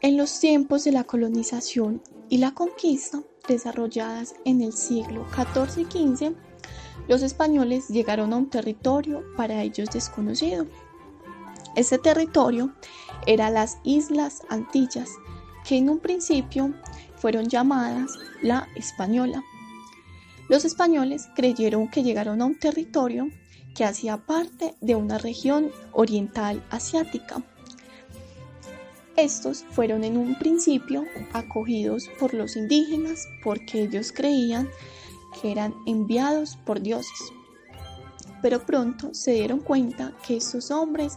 En los tiempos de la colonización y la conquista, desarrolladas en el siglo XIV y XV, los españoles llegaron a un territorio para ellos desconocido. Este territorio era las Islas Antillas, que en un principio fueron llamadas la Española. Los españoles creyeron que llegaron a un territorio que hacía parte de una región oriental asiática. Estos fueron en un principio acogidos por los indígenas porque ellos creían que eran enviados por dioses. Pero pronto se dieron cuenta que estos hombres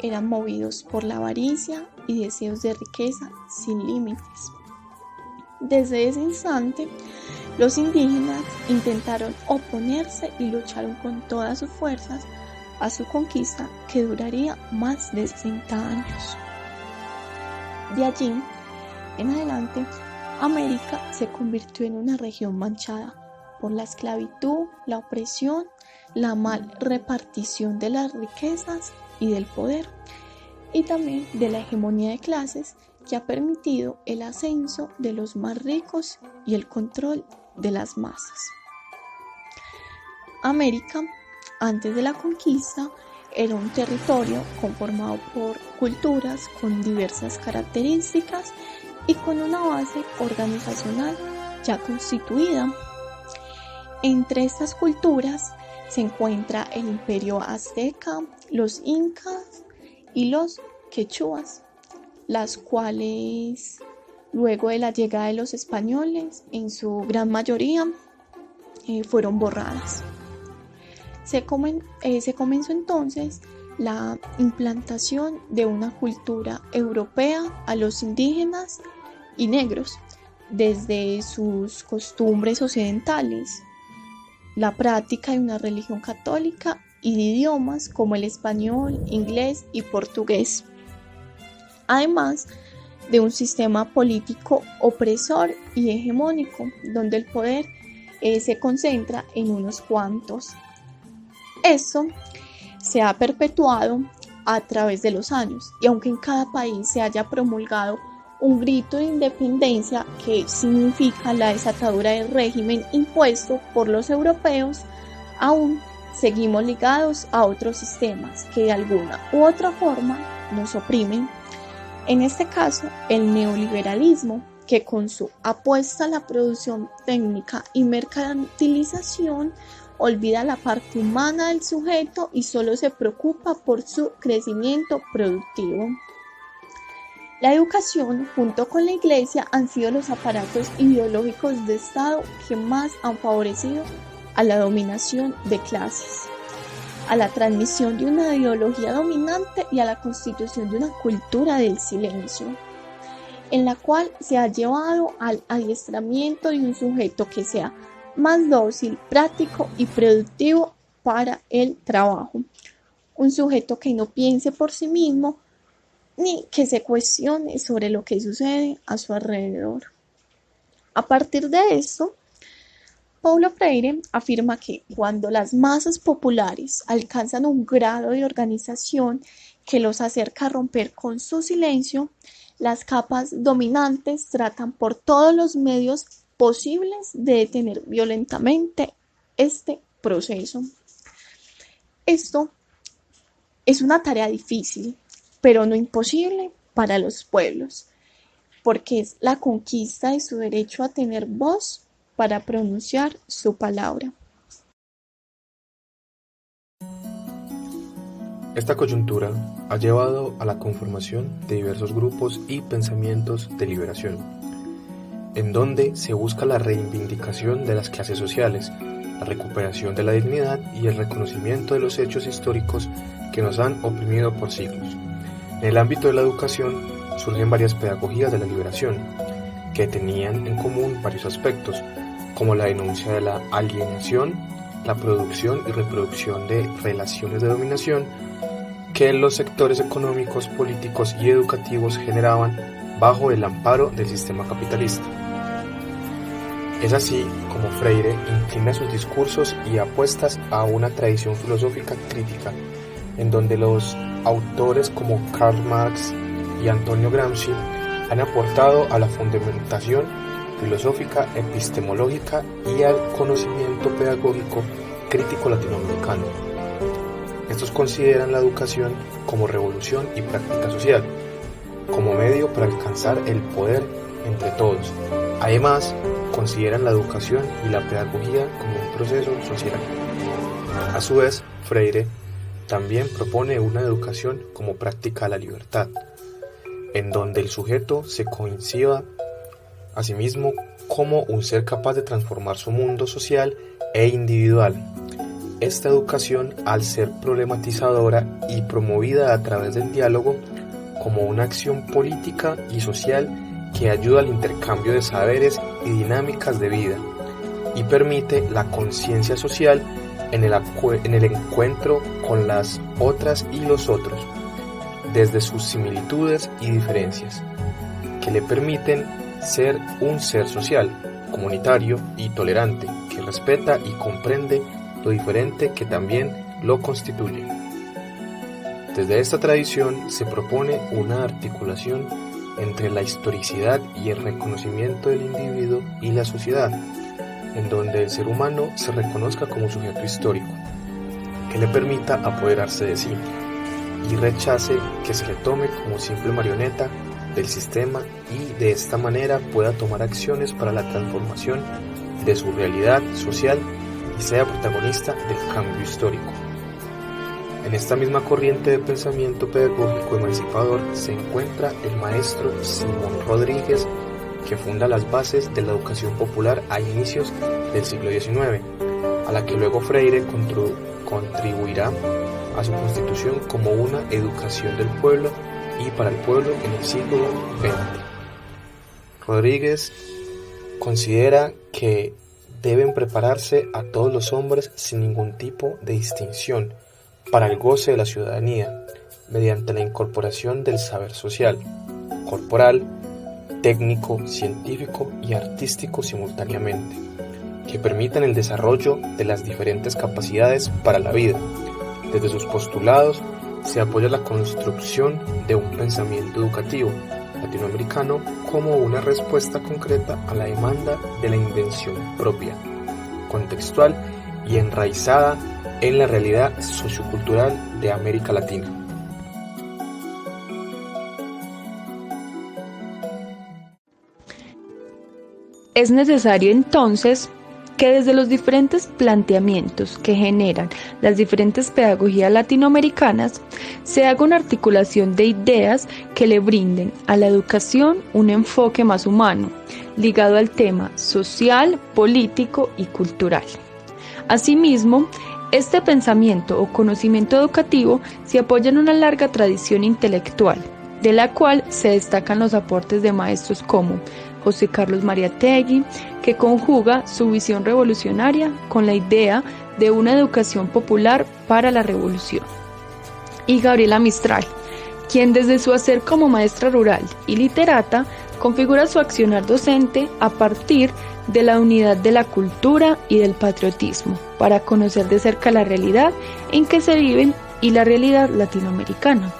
eran movidos por la avaricia y deseos de riqueza sin límites. Desde ese instante, los indígenas intentaron oponerse y lucharon con todas sus fuerzas a su conquista, que duraría más de 60 años. De allí en adelante, América se convirtió en una región manchada por la esclavitud, la opresión, la mal repartición de las riquezas y del poder, y también de la hegemonía de clases que ha permitido el ascenso de los más ricos y el control de las masas. América, antes de la conquista, era un territorio conformado por culturas con diversas características y con una base organizacional ya constituida. Entre estas culturas se encuentra el imperio azteca, los incas y los quechuas, las cuales luego de la llegada de los españoles, en su gran mayoría, fueron borradas. Se comenzó entonces la implantación de una cultura europea a los indígenas y negros, desde sus costumbres occidentales, la práctica de una religión católica y de idiomas como el español, inglés y portugués, además de un sistema político opresor y hegemónico, donde el poder se concentra en unos cuantos. Esto se ha perpetuado a través de los años, y aunque en cada país se haya promulgado un grito de independencia que significa la desatadura del régimen impuesto por los europeos, aún seguimos ligados a otros sistemas que de alguna u otra forma nos oprimen. En este caso, el neoliberalismo, que con su apuesta a la producción técnica y mercantilización olvida la parte humana del sujeto y solo se preocupa por su crecimiento productivo. La educación, junto con la Iglesia, han sido los aparatos ideológicos de Estado que más han favorecido a la dominación de clases, a la transmisión de una ideología dominante y a la constitución de una cultura del silencio, en la cual se ha llevado al adiestramiento de un sujeto que sea más dócil, práctico y productivo para el trabajo. Un sujeto que no piense por sí mismo ni que se cuestione sobre lo que sucede a su alrededor. A partir de esto, Paulo Freire afirma que cuando las masas populares alcanzan un grado de organización que los acerca a romper con su silencio, las capas dominantes tratan por todos los medios posibles de detener violentamente este proceso. Esto es una tarea difícil, pero no imposible para los pueblos, porque es la conquista de su derecho a tener voz para pronunciar su palabra. Esta coyuntura ha llevado a la conformación de diversos grupos y pensamientos de liberación, en donde se busca la reivindicación de las clases sociales, la recuperación de la dignidad y el reconocimiento de los hechos históricos que nos han oprimido por siglos. En el ámbito de la educación surgen varias pedagogías de la liberación, que tenían en común varios aspectos, como la denuncia de la alienación, la producción y reproducción de relaciones de dominación que los sectores económicos, políticos y educativos generaban bajo el amparo del sistema capitalista. Es así como Freire inclina sus discursos y apuestas a una tradición filosófica crítica, en donde los autores como Karl Marx y Antonio Gramsci han aportado a la fundamentación filosófica, epistemológica y al conocimiento pedagógico crítico latinoamericano. Estos consideran la educación como revolución y práctica social, como medio para alcanzar el poder entre todos. Además, consideran la educación y la pedagogía como un proceso social. A su vez, Freire también propone una educación como práctica de la libertad, en donde el sujeto se conciba a sí mismo como un ser capaz de transformar su mundo social e individual. Esta educación, al ser problematizadora y promovida a través del diálogo como una acción política y social que ayuda al intercambio de saberes y dinámicas de vida y permite la conciencia social en el encuentro con las otras y los otros, desde sus similitudes y diferencias, que le permiten ser un ser social, comunitario y tolerante, que respeta y comprende lo diferente que también lo constituye. Desde esta tradición se propone una articulación entre la historicidad y el reconocimiento del individuo y la sociedad, en donde el ser humano se reconozca como sujeto histórico, que le permita apoderarse de sí y rechace que se le tome como simple marioneta del sistema y de esta manera pueda tomar acciones para la transformación de su realidad social y sea protagonista del cambio histórico. En esta misma corriente de pensamiento pedagógico emancipador se encuentra el maestro Simón Rodríguez, que funda las bases de la educación popular a inicios del siglo XIX, a la que luego Freire contribuirá a su constitución como una educación del pueblo y para el pueblo en el siglo XX. Rodríguez considera que deben prepararse a todos los hombres sin ningún tipo de distinción para el goce de la ciudadanía, mediante la incorporación del saber social, corporal, técnico, científico y artístico simultáneamente, que permitan el desarrollo de las diferentes capacidades para la vida. Desde sus postulados se apoya la construcción de un pensamiento educativo latinoamericano como una respuesta concreta a la demanda de la invención propia, contextual y enraizada en la realidad sociocultural de América Latina. Es necesario entonces que desde los diferentes planteamientos que generan las diferentes pedagogías latinoamericanas se haga una articulación de ideas que le brinden a la educación un enfoque más humano, ligado al tema social, político y cultural. Asimismo, este pensamiento o conocimiento educativo se apoya en una larga tradición intelectual, de la cual se destacan los aportes de maestros como José Carlos Mariátegui, que conjuga su visión revolucionaria con la idea de una educación popular para la revolución, y Gabriela Mistral, quien desde su hacer como maestra rural y literata configura su accionar docente a partir de la unidad de la cultura y del patriotismo, para conocer de cerca la realidad en que se viven y la realidad latinoamericana.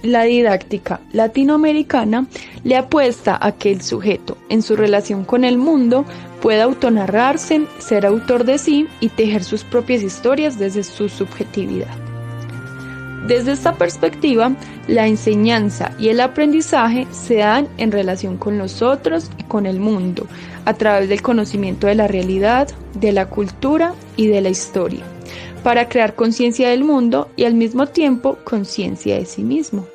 La didáctica latinoamericana le apuesta a que el sujeto, en su relación con el mundo, pueda autonarrarse, ser autor de sí y tejer sus propias historias desde su subjetividad. Desde esta perspectiva, la enseñanza y el aprendizaje se dan en relación con los otros y con el mundo, a través del conocimiento de la realidad, de la cultura y de la historia, para crear conciencia del mundo y al mismo tiempo conciencia de sí mismo.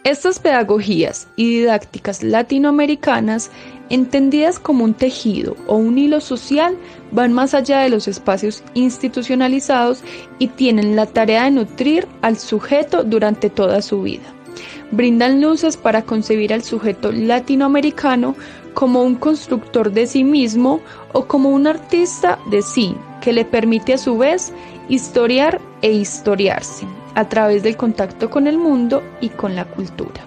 Estas pedagogías y didácticas latinoamericanas, entendidas como un tejido o un hilo social, van más allá de los espacios institucionalizados y tienen la tarea de nutrir al sujeto durante toda su vida. Brindan luces para concebir al sujeto latinoamericano como un constructor de sí mismo o como un artista de sí, que le permite a su vez historiar e historiarse a través del contacto con el mundo y con la cultura.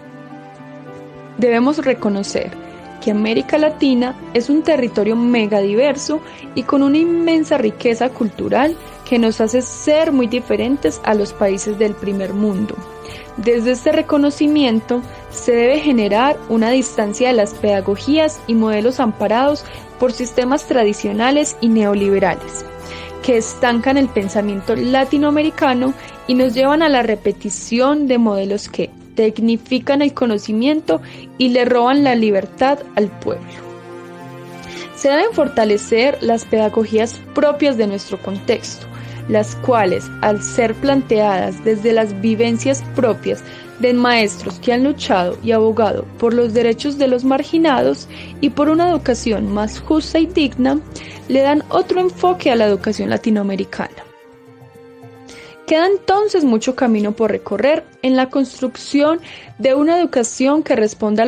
Debemos reconocer que América Latina es un territorio megadiverso y con una inmensa riqueza cultural que nos hace ser muy diferentes a los países del primer mundo. Desde este reconocimiento se debe generar una distancia de las pedagogías y modelos amparados por sistemas tradicionales y neoliberales, que estancan el pensamiento latinoamericano y nos llevan a la repetición de modelos que tecnifican el conocimiento y le roban la libertad al pueblo. Se deben fortalecer las pedagogías propias de nuestro contexto, las cuales, al ser planteadas desde las vivencias propias de maestros que han luchado y abogado por los derechos de los marginados y por una educación más justa y digna, le dan otro enfoque a la educación latinoamericana. Queda entonces mucho camino por recorrer en la construcción de una educación que responda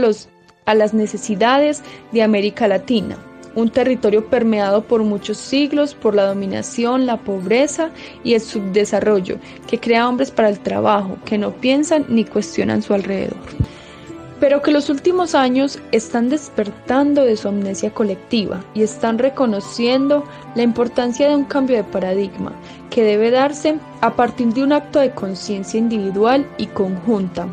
a las necesidades de América Latina, un territorio permeado por muchos siglos por la dominación, la pobreza y el subdesarrollo, que crea hombres para el trabajo, que no piensan ni cuestionan su alrededor. Pero que los últimos años están despertando de su amnesia colectiva y están reconociendo la importancia de un cambio de paradigma que debe darse a partir de un acto de conciencia individual y conjunta,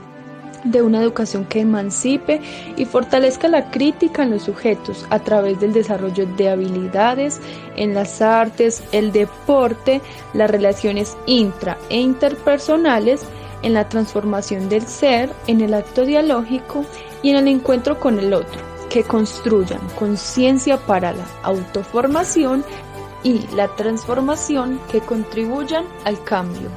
de una educación que emancipe y fortalezca la crítica en los sujetos a través del desarrollo de habilidades en las artes, el deporte, las relaciones intra e interpersonales, en la transformación del ser, en el acto dialógico y en el encuentro con el otro, que construyan conciencia para la autoformación y la transformación que contribuyan al cambio.